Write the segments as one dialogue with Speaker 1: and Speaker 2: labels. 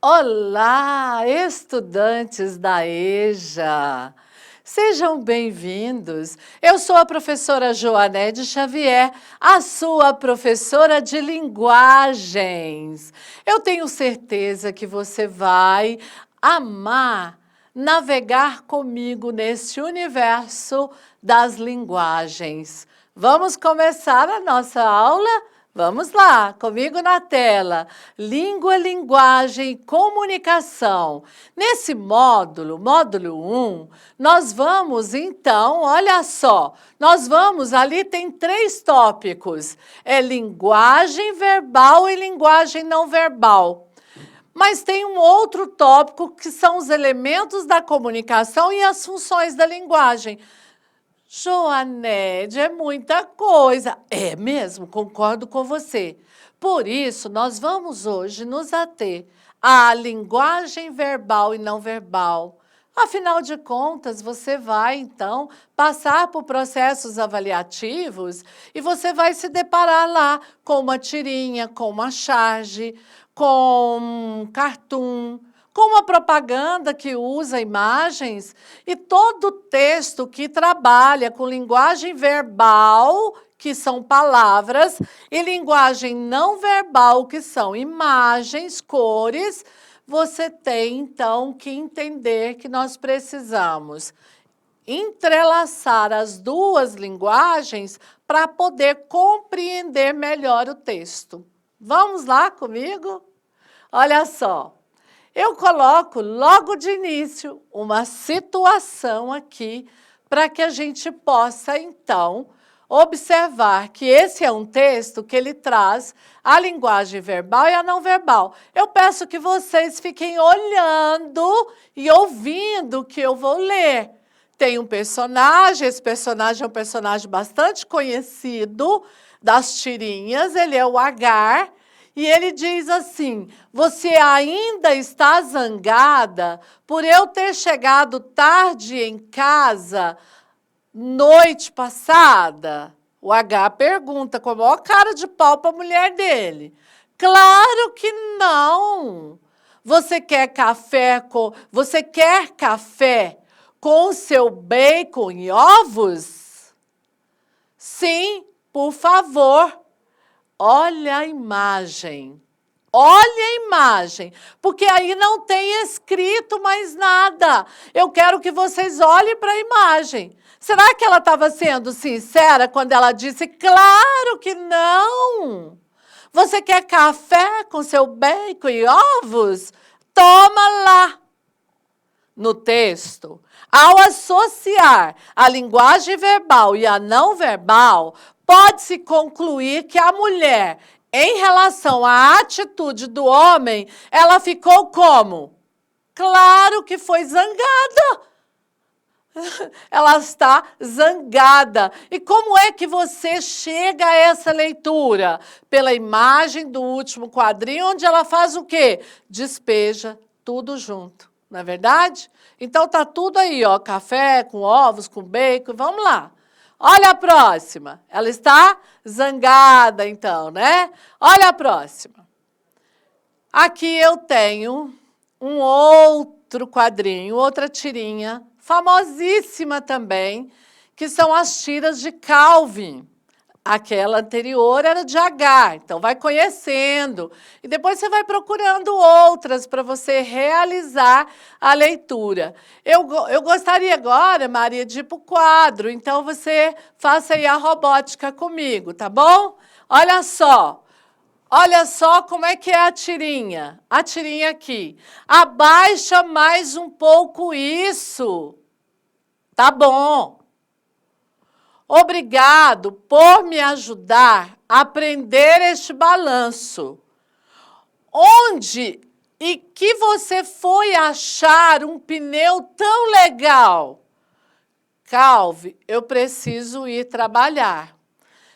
Speaker 1: Olá, estudantes da EJA! Sejam bem-vindos. Eu sou a professora Joanete Xavier, a sua professora de linguagens. Eu tenho certeza que você vai amar navegar comigo nesse universo das linguagens. Vamos começar a nossa aula? Vamos lá, comigo na tela. Língua, linguagem e comunicação. Nesse módulo 1, nós vamos então, olha só, ali tem 3 tópicos. É linguagem verbal e linguagem não verbal. Mas tem um outro tópico que são os elementos da comunicação e as funções da linguagem. Joanete, é muita coisa. É mesmo, concordo com você. Por isso, nós vamos hoje nos ater à linguagem verbal e não verbal. Afinal de contas, você vai, então, passar por processos avaliativos e você vai se deparar lá com uma tirinha, com uma charge, com um cartoon, com uma propaganda que usa imagens e todo texto que trabalha com linguagem verbal, que são palavras, e linguagem não verbal, que são imagens, cores, você tem, então, que entender que nós precisamos entrelaçar as duas linguagens para poder compreender melhor o texto. Vamos lá comigo? Olha só. Eu coloco logo de início uma situação aqui para que a gente possa, então, observar que esse é um texto que ele traz a linguagem verbal e a não verbal. Eu peço que vocês fiquem olhando e ouvindo o que eu vou ler. Tem um personagem, esse personagem é um personagem bastante conhecido das tirinhas, ele é o Agar. E ele diz assim: você ainda está zangada por eu ter chegado tarde em casa noite passada? O H pergunta com a maior cara de pau para a mulher dele. Claro que não. Você quer café com seu bacon e ovos? Sim, por favor. Olha a imagem, porque aí não tem escrito mais nada. Eu quero que vocês olhem para a imagem. Será que ela estava sendo sincera quando ela disse, claro que não? Você quer café com seu bacon e ovos? Toma lá. No texto, ao associar a linguagem verbal e a não verbal, pode-se concluir que a mulher, em relação à atitude do homem, ela ficou como? Claro que foi zangada. Ela está zangada. E como é que você chega a essa leitura? Pela imagem do último quadrinho, onde ela faz o quê? Despeja tudo junto. Não é verdade? Então, tá tudo aí, ó, café com ovos, com bacon, vamos lá. Olha a próxima. Ela está zangada, então, né? Olha a próxima. Aqui eu tenho um outro quadrinho, outra tirinha, famosíssima também, que são as tiras de Calvin. Aquela anterior era de Agar, então vai conhecendo. E depois você vai procurando outras para você realizar a leitura. Eu gostaria agora, Maria, de ir para o quadro, então você faça aí a robótica comigo, tá bom? Olha só como é que é a tirinha. A tirinha aqui. Abaixa mais um pouco isso. Tá bom. Obrigado por me ajudar a aprender este balanço. Onde e que você foi achar um pneu tão legal? Calvi, eu preciso ir trabalhar.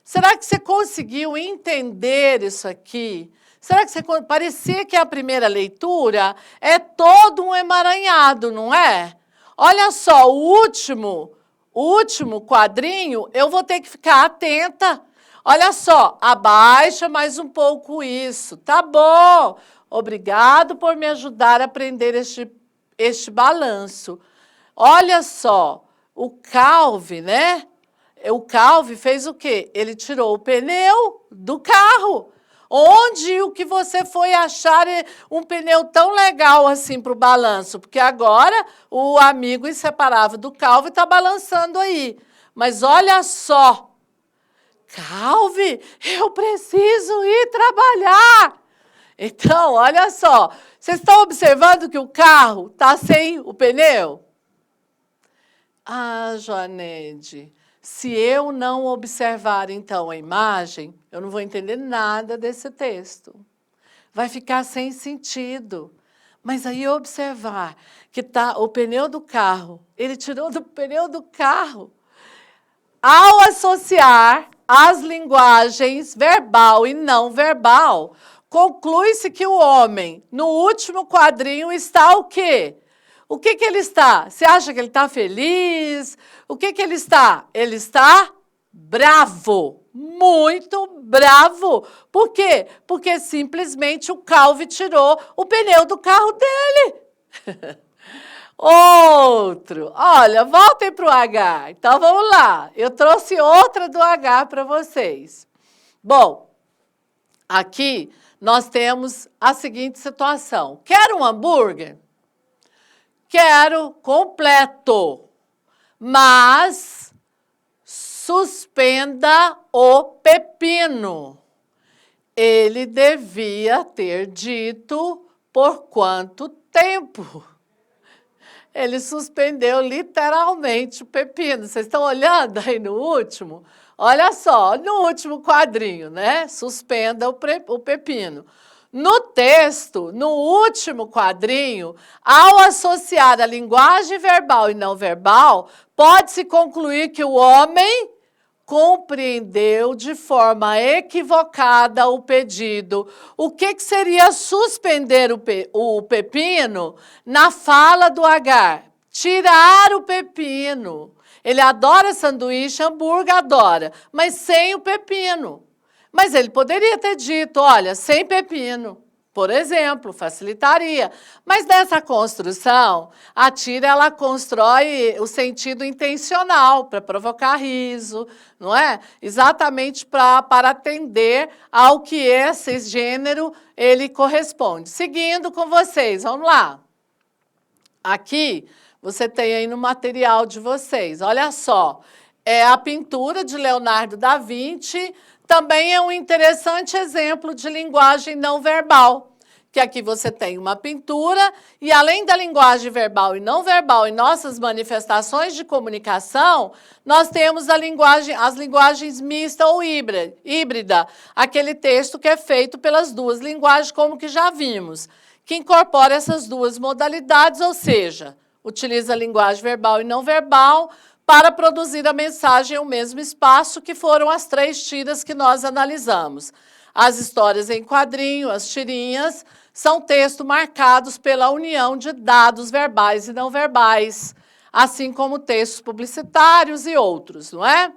Speaker 1: Será que você conseguiu entender isso aqui? Será que você parecia que a primeira leitura é todo um emaranhado, não é? Olha só, o último quadrinho, eu vou ter que ficar atenta. Olha só, abaixa mais um pouco isso. Tá bom. Obrigado por me ajudar a aprender este balanço. Olha só, o Calvi, né? O Calvi fez o quê? Ele tirou o pneu do carro. Onde o que você foi achar um pneu tão legal assim para o balanço? Porque agora o amigo inseparável do Calvi está balançando aí. Mas olha só, Calvi, eu preciso ir trabalhar. Então, olha só, vocês estão observando que o carro está sem o pneu? Ah, Joanede, se eu não observar, então, a imagem, eu não vou entender nada desse texto. Vai ficar sem sentido. Mas aí observar que tá o pneu do carro, ele tirou do pneu do carro. Ao associar as linguagens verbal e não verbal, conclui-se que o homem, no último quadrinho, está o quê? O que ele está? Você acha que ele está feliz? O que ele está? Ele está bravo, muito bravo. Por quê? Porque simplesmente o Calvi tirou o pneu do carro dele. Outro. Olha, voltem para o H. Então, vamos lá. Eu trouxe outra do H para vocês. Bom, aqui nós temos a seguinte situação. Quer um hambúrguer? Quero completo, mas suspenda o pepino. Ele devia ter dito por quanto tempo. Ele suspendeu literalmente o pepino. Vocês estão olhando aí no último? Olha só, no último quadrinho, né? Suspenda o pepino. No texto, no último quadrinho, ao associar a linguagem verbal e não verbal, pode-se concluir que o homem compreendeu de forma equivocada o pedido. O que seria suspender o pepino na fala do Agar? Tirar o pepino. Ele adora sanduíche, hambúrguer, adora, mas sem o pepino. Mas ele poderia ter dito, olha, sem pepino. Por exemplo, facilitaria. Mas nessa construção, a tira ela constrói o sentido intencional para provocar riso, não é? Exatamente para atender ao que esse gênero ele corresponde. Seguindo com vocês, vamos lá. Aqui você tem aí no material de vocês, olha só, é a pintura de Leonardo da Vinci. Também é um interessante exemplo de linguagem não verbal, que aqui você tem uma pintura e além da linguagem verbal e não verbal em nossas manifestações de comunicação, nós temos as linguagens mista ou híbrida, aquele texto que é feito pelas duas linguagens, como que já vimos, que incorpora essas duas modalidades, ou seja, utiliza a linguagem verbal e não verbal, para produzir a mensagem em um mesmo espaço, que foram as 3 tiras que nós analisamos. As histórias em quadrinho, as tirinhas, são textos marcados pela união de dados verbais e não verbais, assim como textos publicitários e outros, não é?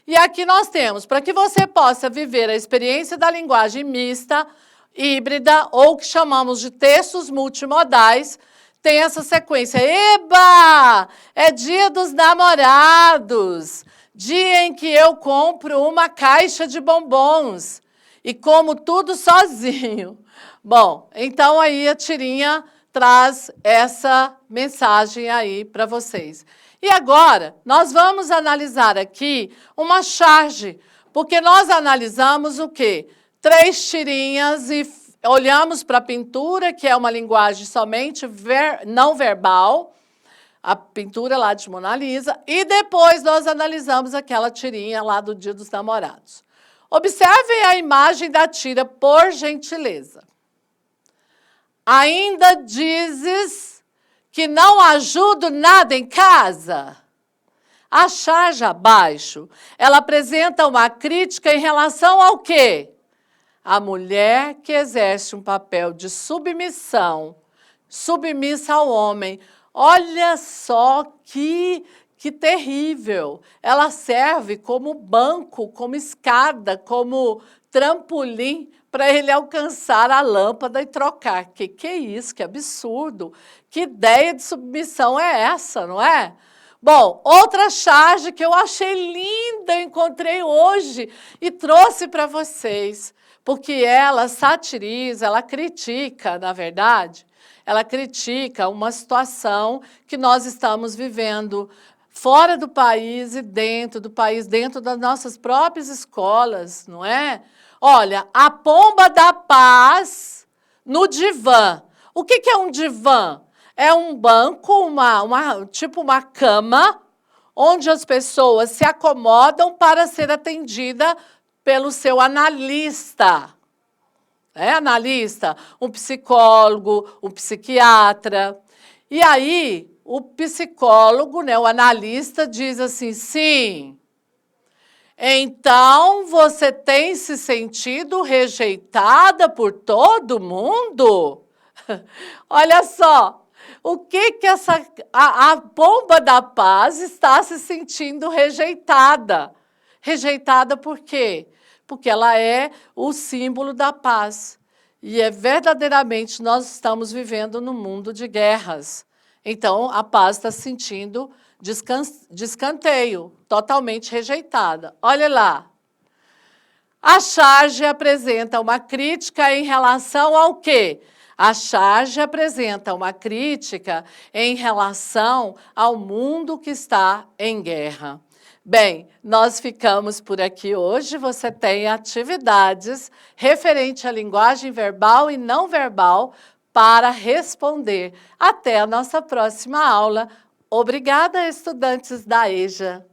Speaker 1: E aqui nós temos, para que você possa viver a experiência da linguagem mista, híbrida, ou que chamamos de textos multimodais, tem essa sequência. Eba! É dia dos namorados, dia em que eu compro uma caixa de bombons e como tudo sozinho. Bom, então aí a tirinha traz essa mensagem aí para vocês. E agora, nós vamos analisar aqui uma charge, porque nós analisamos o quê? 3 tirinhas e olhamos para a pintura, que é uma linguagem somente não verbal, a pintura lá de Mona Lisa, e depois nós analisamos aquela tirinha lá do Dia dos Namorados. Observem a imagem da tira, por gentileza. Ainda dizes que não ajudo nada em casa? A charge abaixo, ela apresenta uma crítica em relação ao quê? A mulher que exerce um papel de submissão, submissa ao homem. Olha só que terrível. Ela serve como banco, como escada, como trampolim para ele alcançar a lâmpada e trocar. Que é isso? Que absurdo! Que ideia de submissão é essa, não é? Bom, outra charge que eu achei linda, eu encontrei hoje e trouxe para vocês, porque ela satiriza, ela critica, na verdade, ela critica uma situação que nós estamos vivendo fora do país e dentro do país, dentro das nossas próprias escolas, não é? Olha, a pomba da paz no divã. O que é um divã? É um banco, tipo uma cama, onde as pessoas se acomodam para ser atendida pelo seu analista. Analista, um psicólogo, um psiquiatra. E aí, o psicólogo, né, o analista, diz assim, sim, então você tem se sentido rejeitada por todo mundo? Olha só, o que a pomba da paz está se sentindo rejeitada? Rejeitada por quê? Porque ela é o símbolo da paz. E verdadeiramente nós estamos vivendo num mundo de guerras. Então, a paz está se sentindo de escanteio, totalmente rejeitada. Olha lá. A charge apresenta uma crítica em relação ao quê? A charge apresenta uma crítica em relação ao mundo que está em guerra. Bem, nós ficamos por aqui hoje. Você tem atividades referente à linguagem verbal e não verbal para responder. Até a nossa próxima aula. Obrigada, estudantes da EJA.